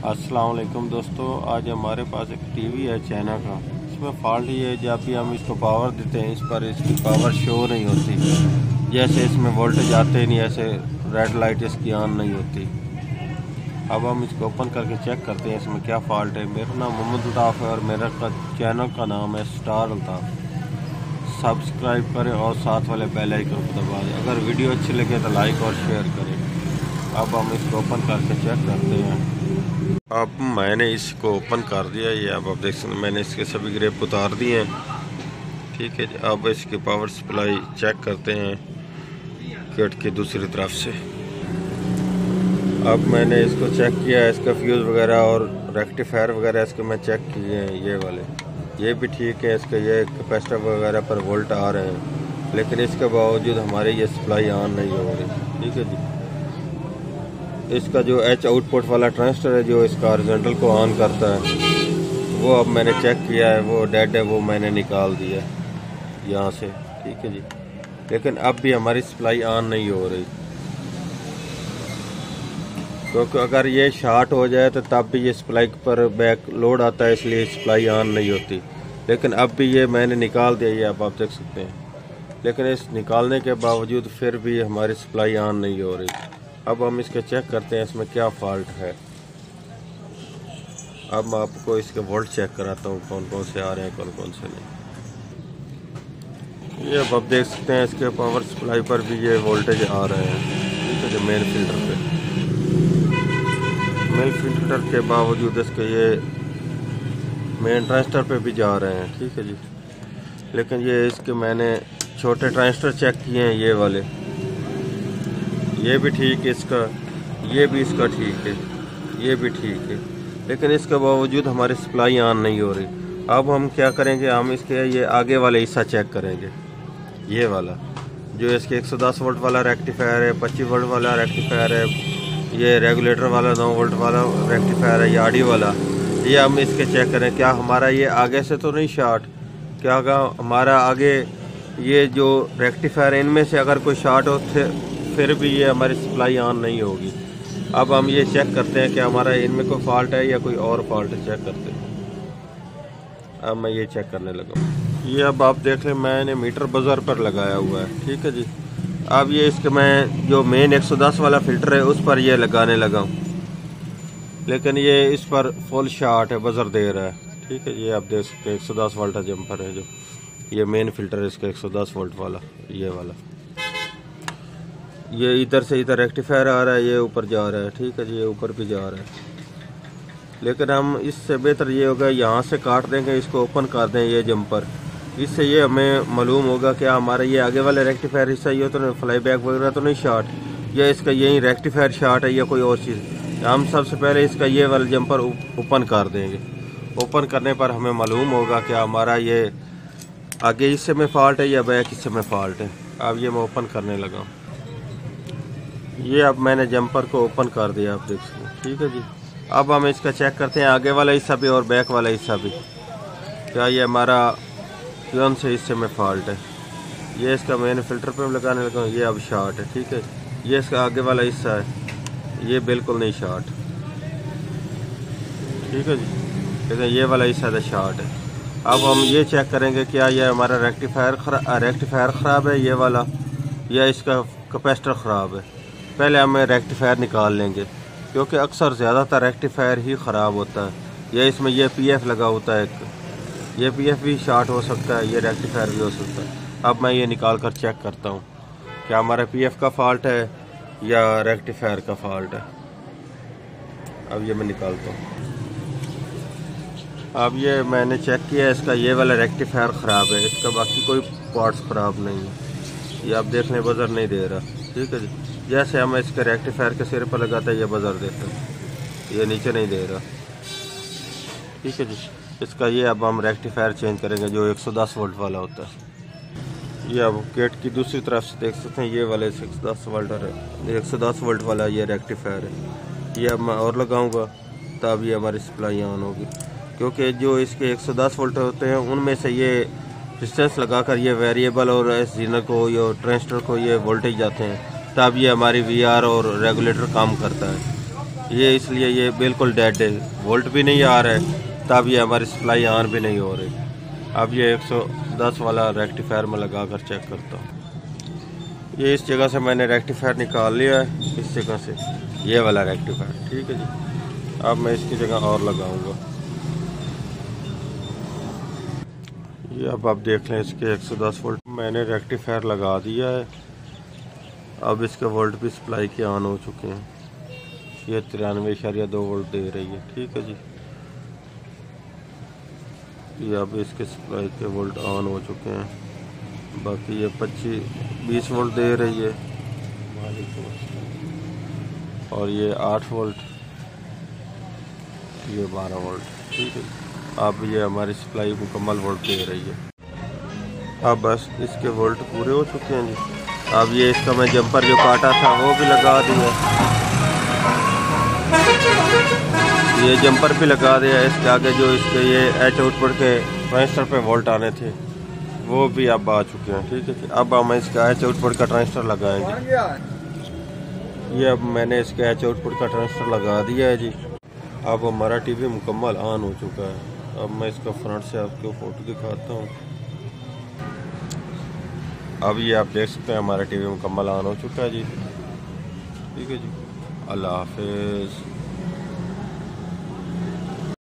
अस्सलाम वालेकुम दोस्तों, आज हमारे पास एक टीवी है चाइना का। इसमें फॉल्ट ये है, जब भी हम इसको पावर देते हैं इस पर इसकी पावर शो नहीं होती। जैसे इसमें वोल्टेज आते नहीं, ऐसे रेड लाइट इसकी ऑन नहीं होती। अब हम इसको ओपन करके चेक करते हैं इसमें क्या फॉल्ट है। मेरा नाम मोहम्मद अल्ताफ़ है और मेरा चैनल का नाम है स्टार अल्ताफ़। सब्सक्राइब करें और साथ वाले बेल आइकन को दबा दें। अगर वीडियो अच्छी लगे तो लाइक और शेयर करें। अब हम इसको ओपन करके चेक करते हैं। अब मैंने इसको ओपन कर दिया। ये अब आप देख सकते हैं, मैंने इसके सभी ग्रेप उतार दिए हैं। ठीक है जी, अब इसकी पावर सप्लाई चेक करते हैं गेट की दूसरी तरफ से। अब मैंने इसको चेक किया है, इसका फ्यूज़ वगैरह और रेक्टिफायर वगैरह इसके मैं चेक किए हैं। ये वाले ये भी ठीक है, इसके ये कैपेसिटर वगैरह पर वोल्ट आ रहे हैं, लेकिन इसके बावजूद हमारी ये सप्लाई ऑन नहीं हो रही। ठीक है जी, इसका जो एच आउटपुट वाला ट्रांजिस्टर है जो इसका हॉरिजॉन्टल को ऑन करता है, वो अब मैंने चेक किया है, वो डेड है, वो मैंने निकाल दिया यहाँ से। ठीक है जी, लेकिन अब भी हमारी सप्लाई ऑन नहीं हो रही, क्योंकि अगर ये शॉर्ट हो जाए तो तब भी ये सप्लाई पर बैक लोड आता है, इसलिए सप्लाई ऑन नहीं होती। लेकिन अब भी ये मैंने निकाल दिया, ये अब आप देख सकते हैं, लेकिन इस निकालने के बावजूद फिर भी हमारी सप्लाई ऑन नहीं हो रही। अब हम इसके चेक करते हैं इसमें क्या फॉल्ट है। अब मैं आपको इसके वोल्ट चेक कराता हूँ, कौन कौन से आ रहे हैं, कौन कौन से नहीं। ये अब आप देख सकते हैं इसके पावर सप्लाई पर भी ये वोल्टेज आ रहे हैं। ठीक है, जो मेन फिल्टर पे, मेन फिल्टर के बावजूद इसके ये मेन ट्रांजिस्टर पे भी जा रहे हैं। ठीक है जी, लेकिन ये इसके मैंने छोटे ट्रांजिस्टर चेक किए हैं, ये वाले, ये भी ठीक है, इसका ये भी इसका ठीक है, ये भी ठीक है, लेकिन इसके बावजूद हमारी सप्लाई ऑन नहीं हो रही। अब हम क्या करेंगे, हम इसके ये आगे वाले हिस्सा चेक करेंगे। ये वाला जो इसके 110 वोल्ट वाला रेक्टिफायर है, 25 वोल्ट वाला रेक्टिफायर है, ये रेगुलेटर वाला 9 वोल्ट वाला रेक्टिफायर है, ये आडी वाला, ये हम इसके चेक करें क्या हमारा ये आगे से तो नहीं शॉर्ट, क्या हमारा आगे ये जो रेक्टिफायर है इनमें से अगर कोई शॉर्ट हो फिर भी ये हमारी सप्लाई ऑन नहीं होगी। अब हम ये चेक करते हैं कि हमारा इनमें कोई फॉल्ट है या कोई और फॉल्ट है, चेक करते हैं। अब मैं ये चेक करने लगा। ये अब आप देख लें, मैंने मीटर बजर पर लगाया हुआ है। ठीक है जी, अब ये इसके मैं जो मेन 110 वाला फ़िल्टर है उस पर ये लगाने लगा हूँ, लेकिन ये इस पर फुल शॉर्ट है, बजर दे रहा है। ठीक है, ये आप देख सकते हैं 110 वोल्ट का जंपर है, जो ये मेन फ़िल्टर है इसका 110 वोल्ट वाला, ये वाला। ये इधर से इधर रेक्टिफायर आ रहा है, ये ऊपर जा रहा है। ठीक है जी, ये ऊपर भी जा रहा है, लेकिन हम इससे बेहतर ये होगा यहाँ से काट देंगे, इसको ओपन कर दें ये जंपर। इससे ये हमें मालूम होगा कि हमारा ये आगे वाले रेक्टिफायर हिस्सा ये तो फ्लाई बैक वगैरह तो नहीं शॉर्ट, या इसका यही रेक्टिफायर शॉर्ट है या कोई और चीज़। हम सबसे पहले इसका ये वाला जंपर ओपन कर देंगे। ओपन करने पर हमें मालूम होगा कि हमारा ये आगे हिस्से में फॉल्ट है या बैक हिस्से में फॉल्ट है। अब ये मैं ओपन करने लगा। ये अब मैंने जंपर को ओपन कर दिया, आप देख सकते हैं। ठीक है जी, अब हम इसका चेक करते हैं आगे वाला हिस्सा भी और बैक वाला हिस्सा भी, क्या ये हमारा कौन से हिस्से में फॉल्ट है। ये इसका मैंने फ़िल्टर पे लगाने लगा, ये अब शॉर्ट है। ठीक है, ये इसका आगे वाला हिस्सा है, ये बिल्कुल नहीं शॉर्ट। ठीक है जी, लेकिन ये वाला हिस्सा तो शॉर्ट है। अब हम ये चेक करेंगे क्या ये हमारा रेक्टिफायर ख़राब है ये वाला, या इसका कैपेसिटर ख़राब है। पहले हम रेक्टिफायर निकाल लेंगे, क्योंकि अक्सर ज़्यादातर रेक्टिफायर ही ख़राब होता है, या इसमें ये पीएफ लगा होता है, ये पीएफ भी शॉर्ट हो सकता है, ये रेक्टिफायर भी हो सकता है। अब मैं ये निकाल कर चेक करता हूँ क्या हमारा पीएफ का फॉल्ट है या रेक्टिफायर का फॉल्ट है। अब ये मैं निकालता हूँ। अब ये मैंने चेक किया, इसका ये वाला रेक्टिफायर ख़राब है, इसका बाकी कोई पार्ट्स ख़राब नहीं है। ये आप देख लें, बजर नहीं दे रहा। ठीक है जी, जैसे हम इसके रेक्टिफायर के सिर पर लगाते हैं ये बजर देता है, ये नीचे नहीं दे रहा। ठीक है जी, इसका ये अब हम रेक्टिफायर चेंज करेंगे जो 110 वोल्ट वाला होता है। ये अब गेट की दूसरी तरफ से देख सकते हैं, ये वाले 110 वोल्ट है, 110 वोल्ट वाला ये रेक्टिफायर है। ये अब मैं और लगाऊंगा तब ये हमारी सप्लाई ऑन होगी, क्योंकि जो इसके 110 वोल्ट होते हैं उनमें से ये डिस्टेंस लगाकर ये वेरिएबल और एस-जीनर को या ट्रांजिस्टर को ये वोल्टेज जाते हैं, तब ये हमारी वीआर और रेगुलेटर काम करता है। ये इसलिए ये बिल्कुल डेड है, वोल्ट भी नहीं आ रहा है, तब ये हमारी सप्लाई ऑन भी नहीं हो रही। अब ये 110 वाला रेक्टिफायर में लगा कर चेक करता हूँ। ये इस जगह से मैंने रेक्टिफायर निकाल लिया है, इस जगह से ये वाला रेक्टिफायर, ठीक है जी। अब मैं इसकी जगह और लगाऊंगा। ये अब आप देख लें, इसके 110 वोल्ट मैंने रेक्टिफायर लगा दिया है। अब इसके वोल्ट भी सप्लाई के ऑन हो चुके हैं। ये 93.2 वोल्ट दे रही है, ठीक है जी। ये अब इसके सप्लाई के वोल्ट ऑन हो चुके हैं। बाकी ये 20 वोल्ट दे रही है और ये 8 वोल्ट, ये 12 वोल्ट, ठीक है। अब ये हमारी सप्लाई मुकम्मल वोल्ट दे रही है। अब बस इसके वोल्ट पूरे हो चुके हैं जी। अब ये इसका मैं जंपर जो काटा था वो भी लगा दिया, ये जंपर भी लगा दिया। इसके आगे जो इसके ये एच आउटपुट के ट्रांजिस्टर पे वोल्ट आने थे वो भी अब आ चुके हैं, ठीक है। अब हम इसका एच आउटपुट का ट्रांजिस्टर लगाएंगे। ये अब मैंने इसके एच आउटपुट का ट्रांजिस्टर लगा दिया है जी। अब हमारा टीवी मुकम्मल ऑन हो चुका है। अब मैं इसका फ्रंट से आपको फोटो दिखाता हूँ। अब ये आप देख सकते हैं हमारा टीवी मुकम्मल ऑन हो चुका है जी, ठीक है जी। अल्लाह हाफिज़।